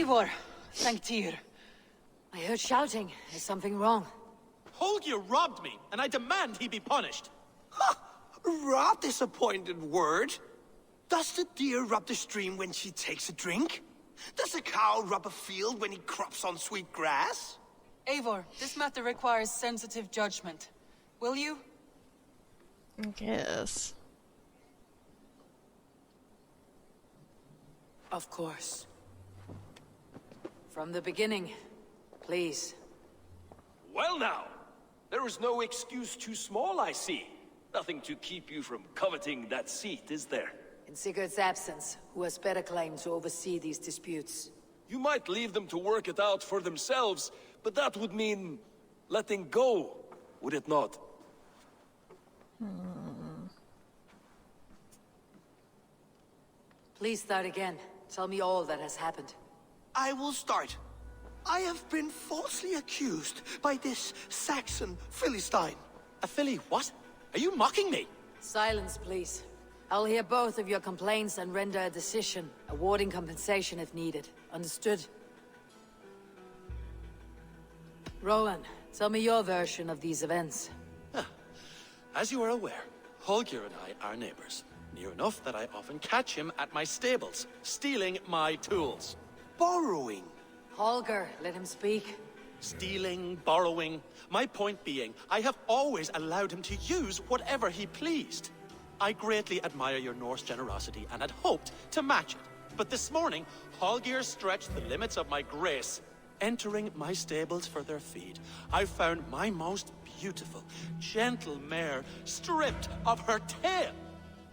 Eivor, thank Tyr. I heard shouting. Is something wrong? Holger robbed me, and I demand he be punished. Ha! Rot disappointed word. Does the deer rub the stream when she takes a drink? Does a cow rub a field when he crops on sweet grass? Eivor, this matter requires sensitive judgment. Will you? Yes. Of course. From the beginning, please. Well now, there is no excuse too small, I see. Nothing to keep you from coveting that seat, is there? In Sigurd's absence, who has better claim to oversee these disputes? You might leave them to work it out for themselves, but that would mean letting go, would it not? Please start again. Tell me all that has happened. I will start. I have been falsely accused by this Saxon Philistine. A filly what? Are you mocking me? Silence, please. I'll hear both of your complaints and render a decision, awarding compensation if needed. Understood? Rowan, tell me your version of these events. As you are aware, Holger and I are neighbors. Near enough that I often catch him at my stables, stealing my tools. Borrowing. Holger, let him speak. Stealing, borrowing. My point being, I have always allowed him to use whatever he pleased. I greatly admire your Norse generosity and had hoped to match it. But this morning, Holger stretched the limits of my grace. Entering my stables for their feed, I found my most beautiful, gentle mare stripped of her tail.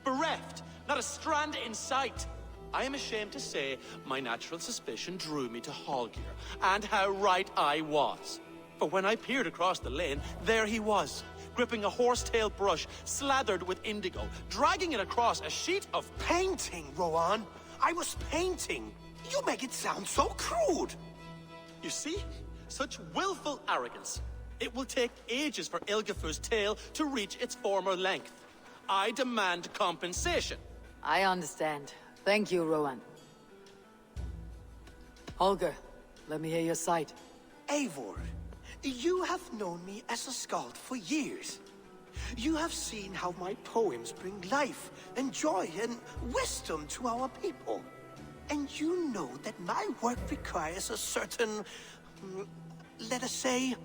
Bereft, not a strand in sight. I am ashamed to say my natural suspicion drew me to Holger, and how right I was. For when I peered across the lane, there he was, gripping a horsetail brush slathered with indigo, dragging it across a sheet of Painting, Rowan. I was painting. You make it sound so crude. You see? Such willful arrogance. It will take ages for Ilgafur's tail to reach its former length. I demand compensation. I understand. Thank you, Rowan. Holger, let me hear your side. Eivor, you have known me as a skald for years. You have seen how my poems bring life and joy and wisdom to our people. And you know that my work requires a certain, let us say,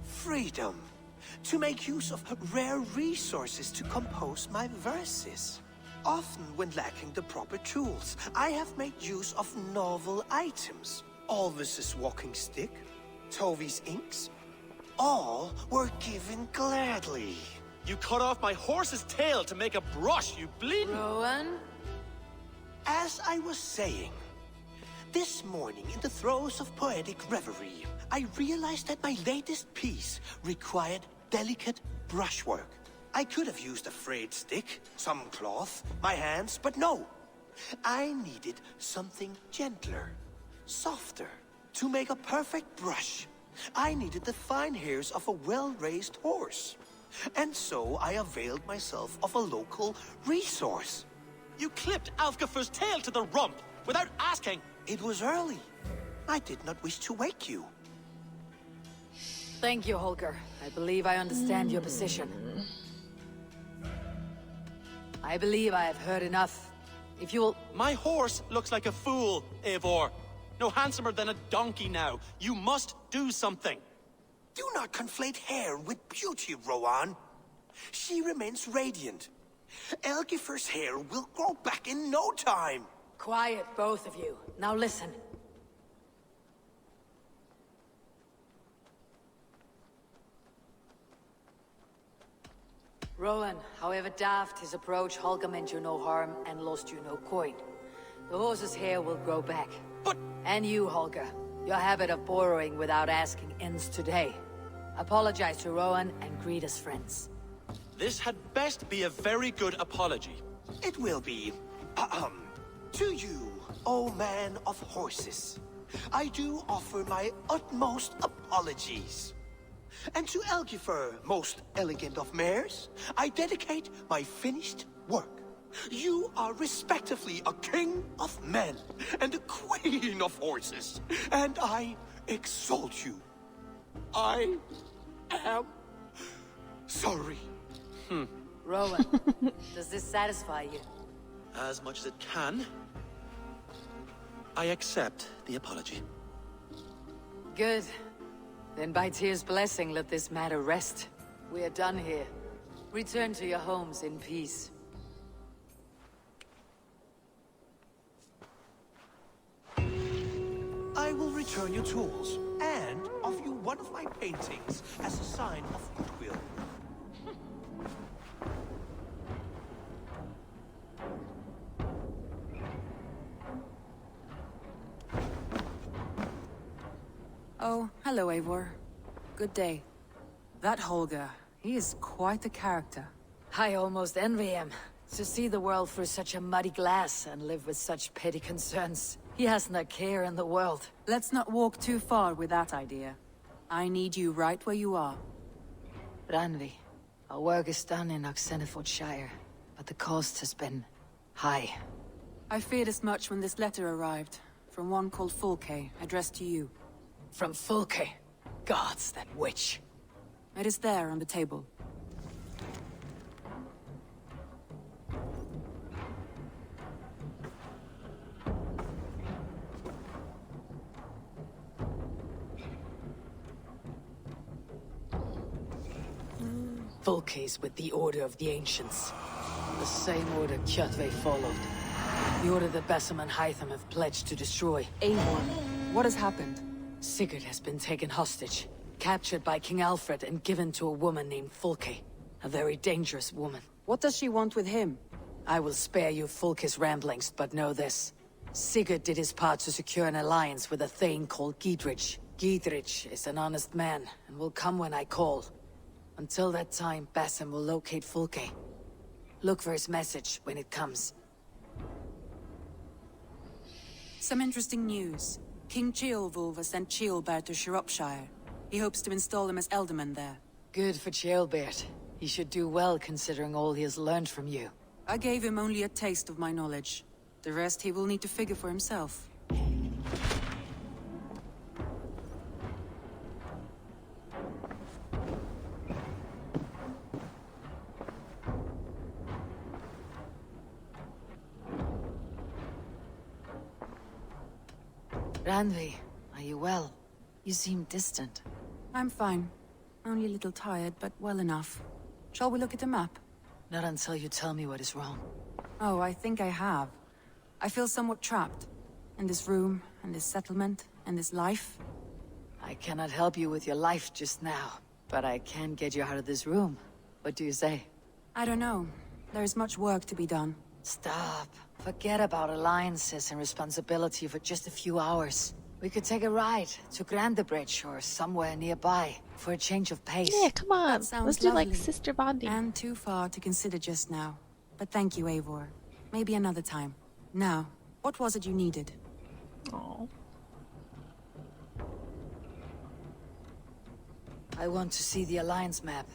freedom. To make use of rare resources to compose my verses. Often when lacking the proper tools, I have made use of novel items. Alvis's walking stick, Tovi's inks, all were given gladly. You cut off my horse's tail to make a brush, you bleeding... Rowan? As I was saying, this morning in the throes of poetic reverie, I realized that my latest piece required delicate brushwork. I could have used a frayed stick, some cloth, my hands, but no. I needed something gentler, softer. To make a perfect brush, I needed the fine hairs of a well-raised horse. And so I availed myself of a local resource. You clipped Alfgafur's tail to the rump, without asking. It was early. I did not wish to wake you. Thank you, Holger. I believe I understand your position. I believe I have heard enough. If you'll... My horse looks like a fool, Eivor. No handsomer than a donkey now. You must do something. Do not conflate hair with beauty, Rowan. She remains radiant. Elgifur's hair will grow back in no time. Quiet, both of you. Now listen. Rowan, however daft his approach, Holger meant you no harm and lost you no coin. The horse's hair will grow back. But... And you, Holger. Your habit of borrowing without asking ends today. Apologize to Rowan and greet as friends. This had best be a very good apology. It will be. To you, O man of horses, I do offer my utmost apologies. And to Elgifur, most elegant of mares, I dedicate my finished work. You are respectively a king of men and a queen of horses, and I exalt you. I am sorry. Rowan, does this satisfy you? As much as it can. I accept the apology. Good. Then by Tyr's blessing, let this matter rest. We are done here. Return to your homes in peace. I will return your tools and offer you one of my paintings as a sign of goodwill. Oh, hello, Eivor. Good day. That Holger, he is quite a character. I almost envy him. To see the world through such a muddy glass and live with such petty concerns. He hasn't a care in the world. Let's not walk too far with that idea. I need you right where you are. Randvi, our work is done in Oxenfordshire, but the cost has been high. I feared as much when this letter arrived, from one called Fulke, addressed to you. From Fulke? Gods, that witch. It is there on the table. Fulke's with the Order of the Ancients. The same order Kjotve followed. The order that Basim and Hytham have pledged to destroy. Eivor, what has happened? Sigurd has been taken hostage, captured by King Alfred and given to a woman named Fulke. A very dangerous woman. What does she want with him? I will spare you Fulke's ramblings, but know this. Sigurd did his part to secure an alliance with a thane called Gidrich. Gidrich is an honest man, and will come when I call. Until that time, Basim will locate Fulke. Look for his message when it comes. Some interesting news. King Ceolwulf has sent Ceolbert to Shropshire. He hopes to install him as Elderman there. Good for Ceolbert. He should do well considering all he has learned from you. I gave him only a taste of my knowledge. The rest he will need to figure for himself. Randvi, are you well? You seem distant. I'm fine. Only a little tired, but well enough. Shall we look at the map? Not until you tell me what is wrong. Oh, I think I have. I feel somewhat trapped. In this room, and this settlement, and this life. I cannot help you with your life just now, but I can get you out of this room. What do you say? I don't know. There is much work to be done. Stop. Forget about alliances and responsibility for just a few hours. We could take a ride to Grandebridge or somewhere nearby for a change of pace. Yeah, come on. That sounds Let's do like lovely. sister bonding. And too far to consider just now. But thank you, Eivor. Maybe another time. Now, what was it you needed? Oh. I want to see the Alliance map.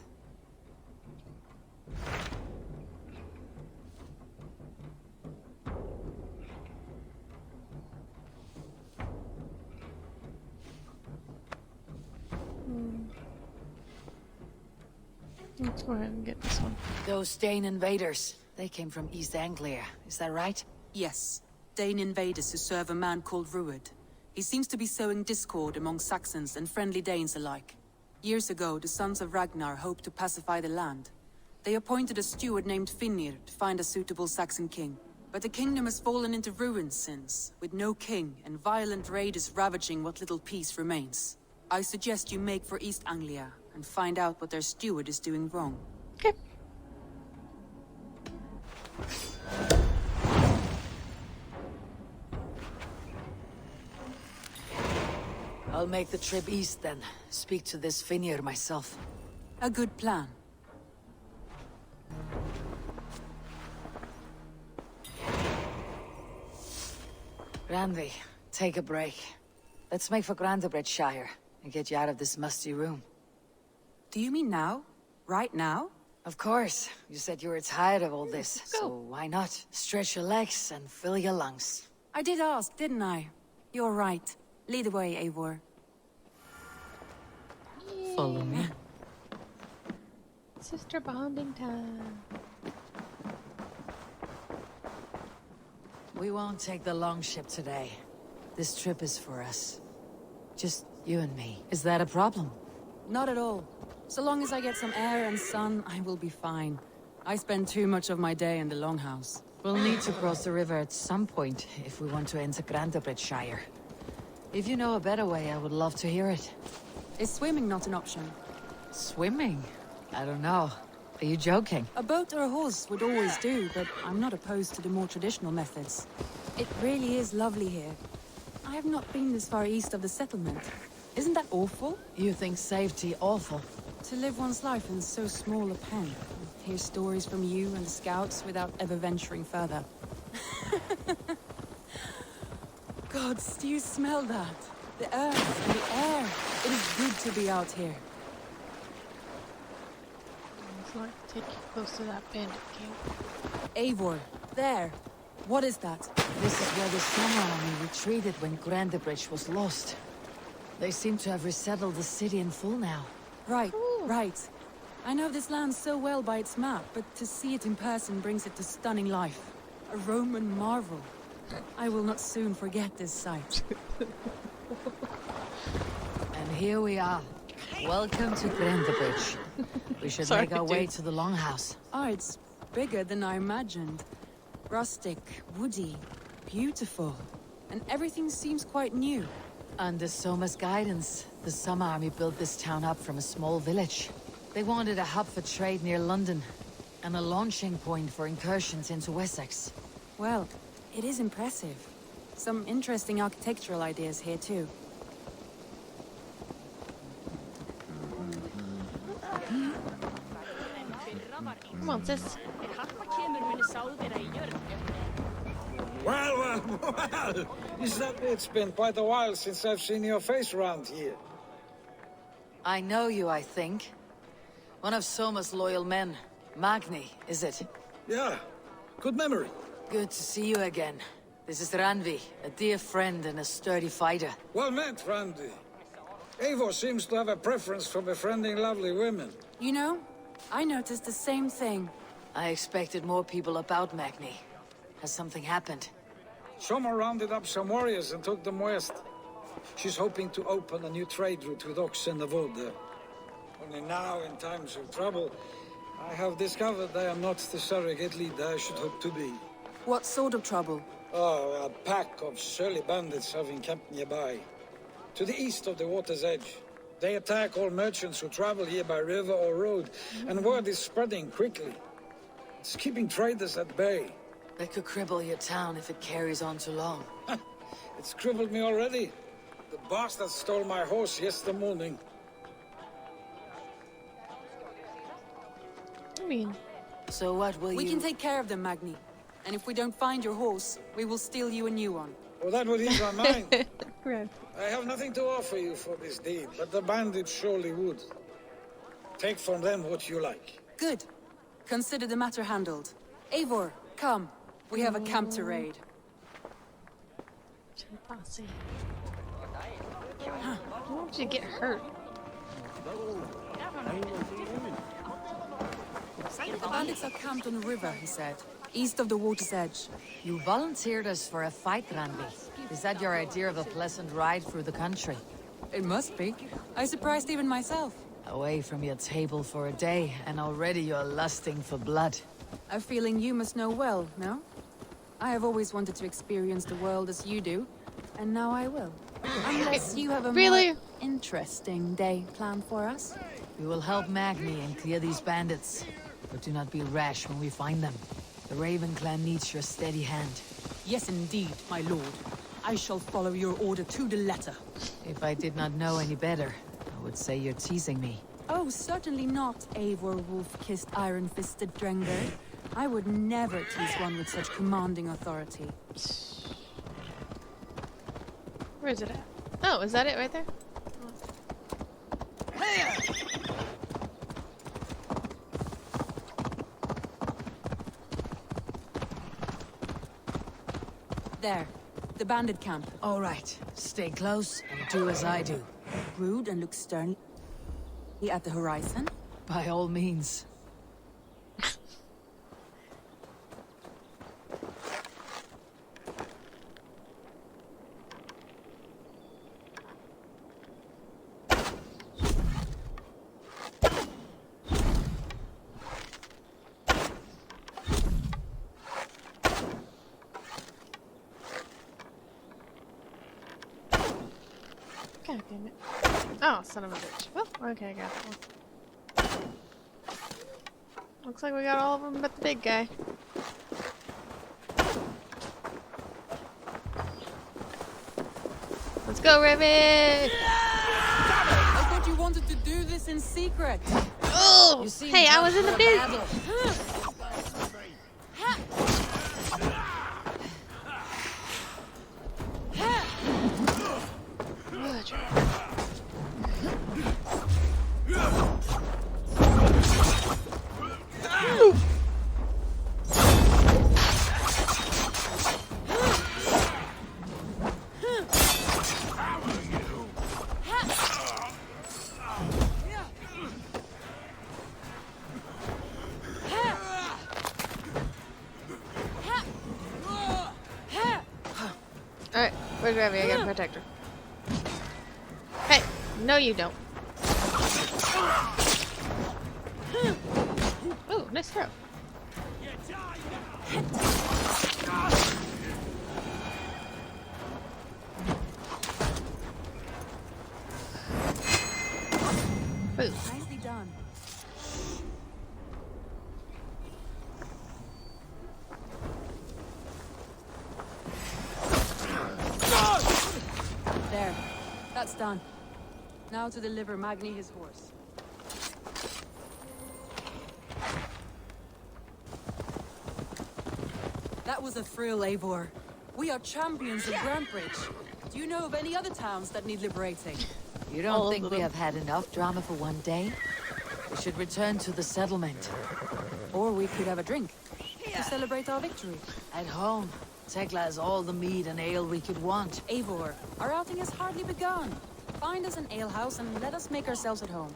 Let's go ahead and get this one. Those Dane invaders, they came from East Anglia, is that right? Yes. Dane invaders who serve a man called Rued. He seems to be sowing discord among Saxons and friendly Danes alike. Years ago, the sons of Ragnar hoped to pacify the land. They appointed a steward named Finnir to find a suitable Saxon king. But the kingdom has fallen into ruins since, with no king and violent raiders ravaging what little peace remains. I suggest you make for East Anglia and find out what their steward is doing wrong. Okay. I'll make the trip east then. Speak to this Finnir myself. A good plan. Randvi, take a break. Let's make for Grandebridgeshire and get you out of this musty room. Do you mean now? Right now? Of course. You said you were tired of all this, so why not? Stretch your legs and fill your lungs. I did ask, didn't I? You're right. Lead the way, Eivor. Follow me. Sister bonding time. We won't take the long ship today. This trip is for us. Just you and me. Is that a problem? Not at all. So long as I get some air and sun, I will be fine. I spend too much of my day in the Longhouse. We'll need to cross the river at some point if we want to enter Grantebridgeshire. If you know a better way, I would love to hear it. Is swimming not an option? Swimming? I don't know. Are you joking? A boat or a horse would always do, but I'm not opposed to the more traditional methods. It really is lovely here. I have not been this far east of the settlement. Isn't that awful? You think safety awful? To live one's life in so small a pen. Hear stories from you and the scouts without ever venturing further. Gods, do you smell that? The earth and the air. It is good to be out here. It's like take you close to that bandit camp. Eivor, there. What is that? This is where the Summer Army retreated when Grantebridge was lost. They seem to have resettled the city in full now. Right, right. I know this land so well by its map, but to see it in person brings it to stunning life. A Roman marvel. I will not soon forget this sight. And here we are. Welcome to Grantebridge. We should Sorry, make our way dude. to the Longhouse. Oh, it's bigger than I imagined. Rustic, woody, beautiful. And everything seems quite new. Under Soma's guidance, the Summer Army built this town up from a small village. They wanted a hub for trade near London, and a launching point for incursions into Wessex. Well, it is impressive. Some interesting architectural ideas here too. Come on, sis. Well, is that it's been quite a while since I've seen your face around here. I know you, I think. One of Soma's loyal men. Magni, is it? Yeah, good memory. Good to see you again. This is Ranvi, a dear friend and a sturdy fighter. Well met, Randy. Eivor seems to have a preference for befriending lovely women. You know, I noticed the same thing. I expected more people about Magni. Has something happened? Soma rounded up some warriors and took them west. She's hoping to open a new trade route with oxen and wood there. Only now, in times of trouble, I have discovered I am not the surrogate leader I should hope to be. What sort of trouble? Oh, a pack of surly bandits have encamped nearby. To the east of the water's edge. They attack all merchants who travel here by river or road, and word is spreading quickly. It's keeping traders at bay. That could cripple your town if it carries on too long. It's crippled me already. The bastard stole my horse yesterday morning. I mean, So what will We you... can take care of them, Magni. And if we don't find your horse, we will steal you a new one. Well, that would ease my mind. right. I have nothing to offer you for this deed, but the bandits surely would. Take from them what you like. Good. Consider the matter handled. Eivor, come. We have a camp to raid. Bossy. I don't want you to get hurt. The bandits are camped on the river, he said. East of the water's edge. You volunteered us for a fight, Ranvi. Is that your idea of a pleasant ride through the country? It must be. I surprised even myself. Away from your table for a day, and already you're lusting for blood. A feeling you must know well, no? I have always wanted to experience the world as you do, and now I will. Unless you have a Really? more interesting day planned for us. We will help Magni and clear these bandits. But do not be rash when we find them. The Raven clan needs your steady hand. Yes, indeed, my lord. I shall follow your order to the letter. If I did not know any better, I would say you're teasing me. Oh, certainly not, Eivor wolf-kissed iron-fisted Drengir. I would never tease one with such commanding authority. Where is it at? Oh, is that it right there? There. The bandit camp. All right. Stay close and do as I do. Rude and look sternly at the horizon. By all means. God damn it. Oh, son of a bitch. Well, okay, I got one. Looks like we got all of them but the big guy. Let's go, Rabbit! I thought you wanted to do this in secret. Oh! You seem Hey, I up was in for the a biz! battle. Alright, where's Rabbit? I gotta protect her. Hey! No, you don't. Ooh, nice throw. Ooh. Nicely done. There. That's done. Now to deliver Magni his horse. That was a thrill, Eivor. We are champions of Grantbridge. Do you know of any other towns that need liberating? You All don't of think we them. have had enough drama for one day? We should return to the settlement. Or we could have a drink to celebrate our victory. At home, Tekla has all the mead and ale we could want. Eivor, our outing has hardly begun. Find us an alehouse and let us make ourselves at home.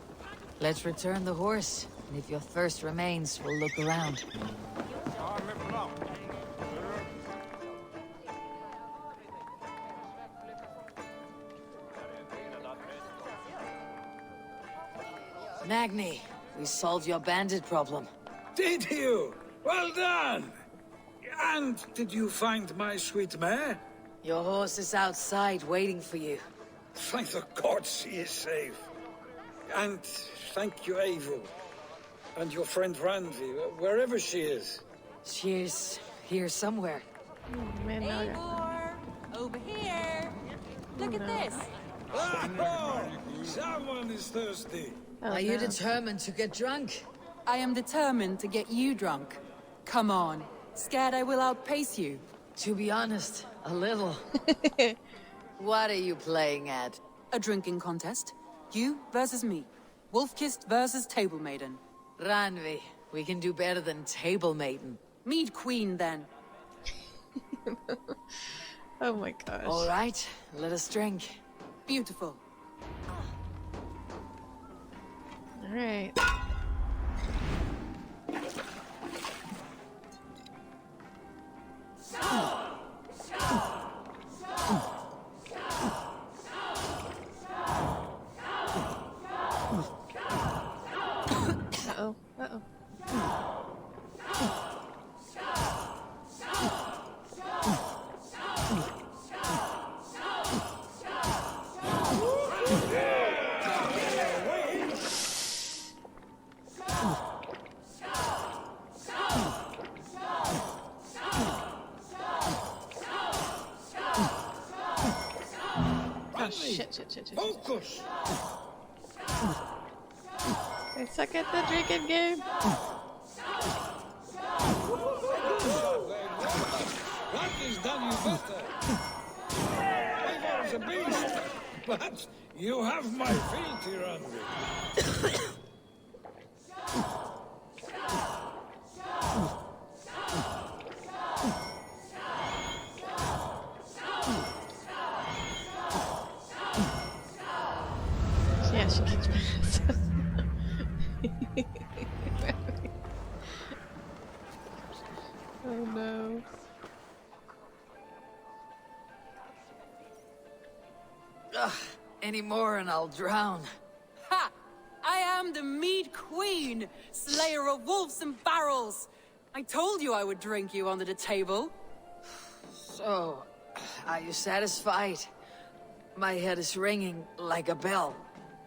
Let's return the horse, and if your thirst remains, we'll look around. Magni, we solved your bandit problem. Did you? Well done! And did you find my sweet mare? Your horse is outside waiting for you. Thank the gods he is safe. And thank you, Eivor. And your friend Randi, wherever she is. She's here somewhere. Oh, man, now I got... Eivor, over here. Look at this. Oh, someone is thirsty. Oh, Are you no. determined to get drunk? I am determined to get you drunk. Come on. Scared I will outpace you. To be honest, a little. What are you playing at? A drinking contest. You versus me. Wolf-kissed versus Table Maiden. Ranvi, we can do better than Table Maiden. Mead Queen, then. Oh my gosh. All right, let us drink. Beautiful. Alright. Uh-oh. Uh-oh. Oh, shit. Focus! I suck at the drinking game. Randi's done you better. Eivor's a beast, but you have my fealty, Randi. Oh no. Ugh, any more and I'll drown. Ha! I am the Mead Queen, slayer of wolves and barrels. I told you I would drink you under the table. So, are you satisfied? My head is ringing like a bell.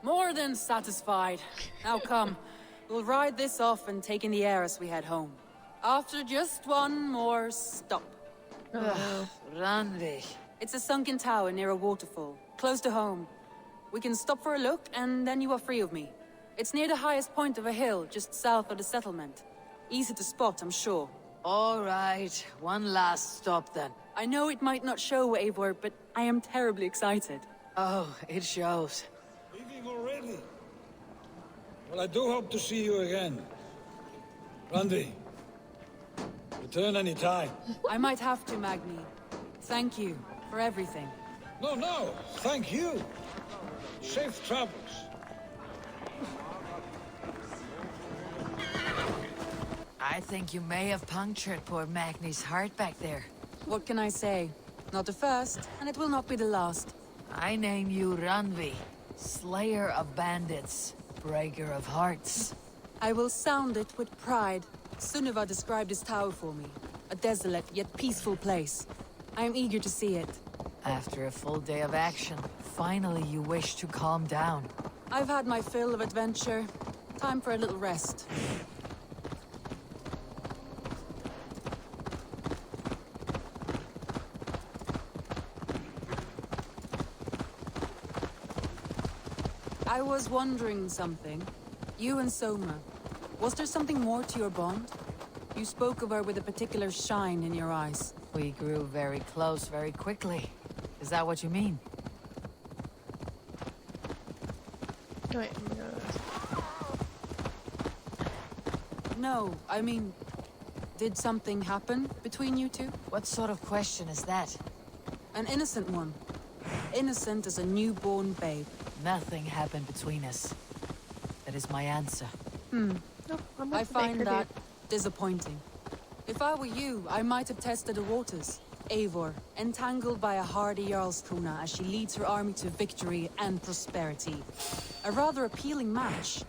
More than satisfied. Now come, we'll ride this off and take in the air as we head home. After just one more stop. Ugh, Randvi. It's a sunken tower near a waterfall, close to home. We can stop for a look, and then you are free of me. It's near the highest point of a hill, just south of the settlement. Easy to spot, I'm sure. All right, one last stop then. I know it might not show, Eivor, but I am terribly excited. Oh, it shows. Leaving already? Well, I do hope to see you again. Randy, return any time. I might have to, Magni. Thank you for everything. No, thank you. Safe travels. I think you may have punctured poor Magni's heart back there. What can I say? Not the first, and it will not be the last. I name you Randvi, slayer of bandits, breaker of hearts. I will sound it with pride. Sunniva described this tower for me. A desolate yet peaceful place. I am eager to see it. After a full day of action, finally you wish to calm down. I've had my fill of adventure. Time for a little rest. I was wondering something. You and Soma. Was there something more to your bond? You spoke of her with a particular shine in your eyes. We grew very close very quickly. Is that what you mean? Wait, I'm gonna go this. No, I mean... Did something happen between you two? What sort of question is that? An innocent one. Innocent as a newborn babe. Nothing happened between us. That is my answer. Nope, I'm I with the find baker that dude. disappointing. If I were you, I might have tested the waters. Eivor, entangled by a hardy Jarlskona as she leads her army to victory and prosperity. A rather appealing match.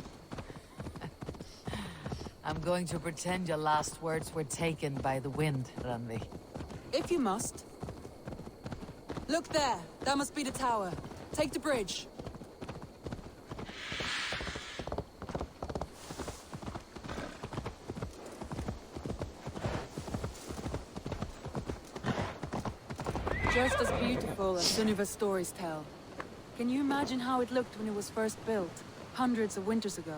I'm going to pretend your last words were taken by the wind, Randvi. If you must. Look there, that must be the tower. Take the bridge. Just as beautiful as Sunniva's stories tell. Can you imagine how it looked when it was first built, hundreds of winters ago?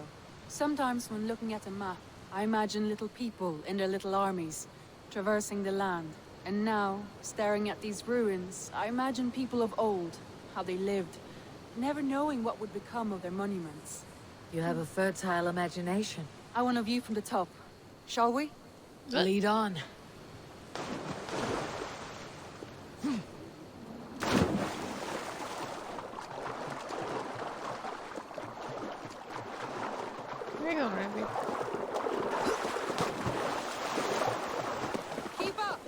Sometimes when looking at a map, I imagine little people in their little armies, traversing the land. And now, staring at these ruins, I imagine people of old, how they lived, never knowing what would become of their monuments. You have a fertile imagination. I want a view from the top. Shall we? Lead on. Where are you going, Randy? Keep up!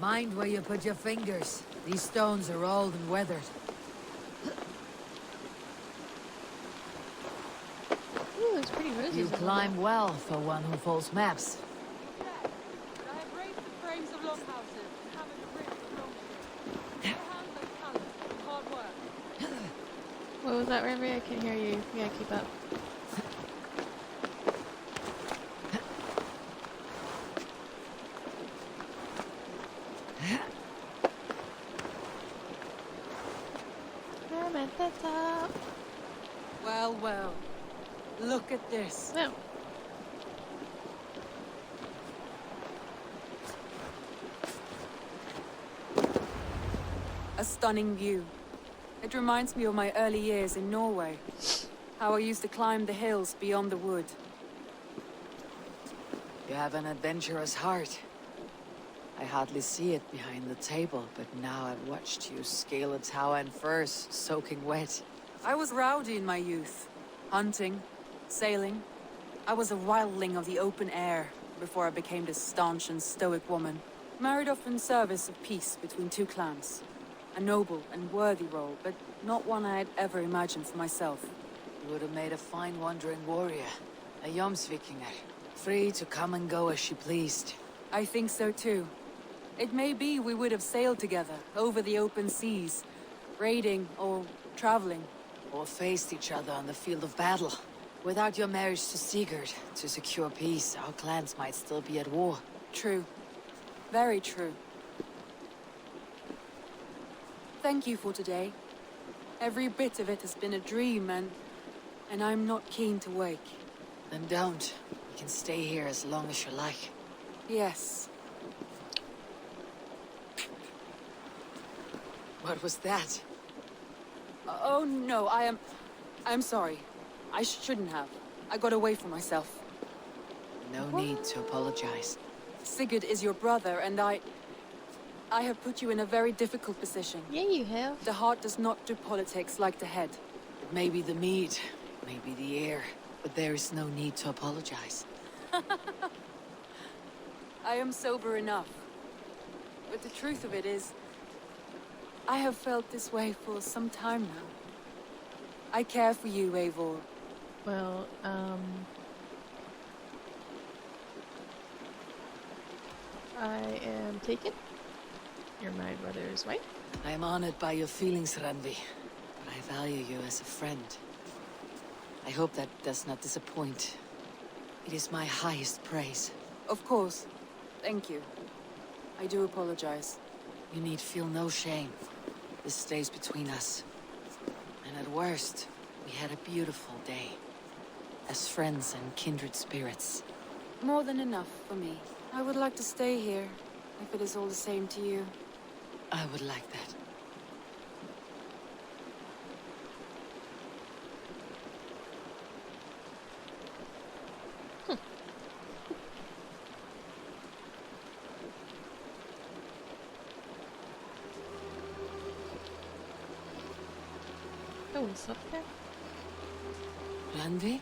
Mind where you put your fingers. These stones are old and weathered. Ooh, it's pretty rosy. You climb well for one who follows maps. But I have raised the frames of longhouses and haven't ripped the long. Your hands like talent and hard work. What was that, Randy? I can't hear you. Yeah, keep up. I'm at the top. Well, well. Look at this. No. A stunning view. It reminds me of my early years in Norway. How I used to climb the hills beyond the wood. You have an adventurous heart. I hardly see it behind the table, but now I've watched you scale a tower in furs, soaking wet. I was rowdy in my youth. Hunting, sailing. I was a wildling of the open air. before I became this staunch and stoic woman. Married off in service of peace between two clans. A noble and worthy role, but not one I had ever imagined for myself. You would have made a fine wandering warrior. A Jomsvikinger. Free to come and go as she pleased. I think so too. It may be we would have sailed together, over the open seas, raiding or traveling. Or faced each other on the field of battle. Without your marriage to Sigurd, to secure peace, our clans might still be at war. True. Very true. Thank you for today. Every bit of it has been a dream, and I'm not keen to wake. Then don't. You can stay here as long as you like. Yes. What was that? Oh no, I'm sorry. I shouldn't have. I got away from myself. No need to apologize. Sigurd is your brother, and I have put you in a very difficult position. Yeah, you have. The heart does not do politics like the head. It may be the mead, maybe the air, but there is no need to apologize. I am sober enough. But the truth of it is, I have felt this way for some time now. I care for you, Eivor. Well, I am taken. You're my brother's wife. I am honored by your feelings, Randvi, but I value you as a friend. I hope that does not disappoint. It is my highest praise. Of course. Thank you. I do apologize. You need feel no shame. This stays between us. And at worst, we had a beautiful day. As friends and kindred spirits. More than enough for me. I would like to stay here, if it is all the same to you. I would like that. Oh, what's up there? Randvi?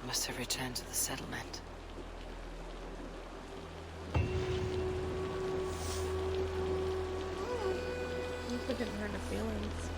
Must have returned to the settlement. I hope it didn't hurt her feelings.